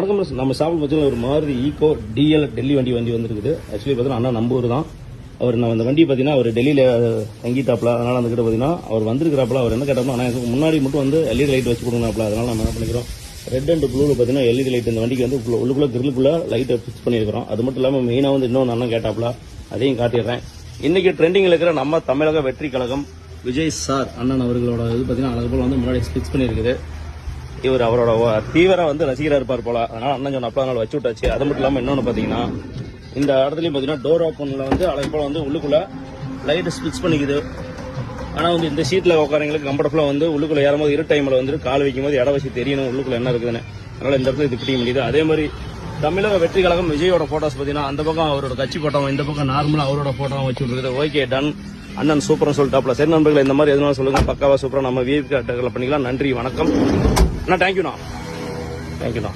வணக்கம். நம்ம சாப்பிட பட்சத்தில் ஒரு மாருதி ஈகோ டிஎல் டெல்லி வண்டி வந்துருக்குது. ஆக்சுவலி பார்த்தீங்கன்னா அண்ணா நம்பூர் தான் அவர். நான் அந்த வண்டி பார்த்தீங்கன்னா அவர் டெல்லியில் தங்கிட்டாப்ல. அதனால் அந்த கிட்ட பார்த்தீங்கன்னா அவர் வந்திருக்கிறாப்ல. அவர் என்ன கேட்டாப்ல, ஆனால் எனக்கு முன்னாடி மட்டும் வந்து எல்இடி லைட் வச்சு கொடுங்கனாப்ல. அதனால் நம்ம என்ன பண்ணிக்கிறோம், ரெட் அண்ட் ப்ளூவில் பார்த்தீங்கன்னா எல்இடி லைட் இந்த வண்டிக்கு வந்து உள்ளுக்குள்ள கிரில்லுக்குள்ள லைட்டை ஃபிக்ஸ் பண்ணியிருக்கிறோம். அது மட்டும் இல்லாமல் மெயினாக வந்து இன்னொன்று அண்ணன் கேட்டாப்ல, அதையும் காட்டிடுறேன். இன்னைக்கு ட்ரெண்டிங்கில் இருக்கிற நம்ம தமிழக வெற்றி கழகம் விஜய் சார் அண்ணன் அவர்களோட இது பார்த்தீங்கன்னா அழகு போல் வந்து முன்னாடி ஃபிக்ஸ் பண்ணியிருக்குது. இவர் அவரோட தீவிர வந்து ரசிகராக இருப்பார் போல. அதனால அண்ணன் சொன்ன அப்பா வச்சு விட்டாச்சு. அது மட்டும் இல்லாமல் இன்னொன்று பார்த்தீங்கன்னா இந்த இடத்துலையும் பார்த்தீங்கன்னா டோர் ஓப்பனில் வந்து அழகு போல் வந்து உள்ளுக்குள்ள லைட் ஸ்விட்ச் பண்ணிக்குது. ஆனால் வந்து இந்த சீட்டில் உட்காரங்களுக்கு கம்ஃபர்டபுளாக வந்து உள்ளுக்குள்ள ஏறும்போது இரு டைமில் வந்து கால் வைக்கும்போது இட வச்சு தெரியணும் உள்ளுக்குள்ள என்ன இருக்குதுன்னு. அதனால இந்த இடத்துல இது பிடிக்க முடியுது. அதே மாதிரி தமிழக வெற்றி கழகம் விஜயோட போட்டோஸ் பார்த்தீங்கன்னா அந்த பக்கம் அவரோட கட்சி போட்டோம், இந்த பக்கம் நார்மலாக அவரோட போட்டோவும் வச்சு விட்டுருக்குது. ஓகே டன் அண்ணன் சூப்பர்னு சொல்லிட்டாப்ல. சரி நண்பர்கள், இந்த மாதிரி எதுனாலும் சொல்லுங்க, பக்காவா சூப்பராக நம்ம விஐபி பண்ணிக்கலாம். நன்றி, வணக்கம் அண்ணா. தேங்க்யூண்ணா.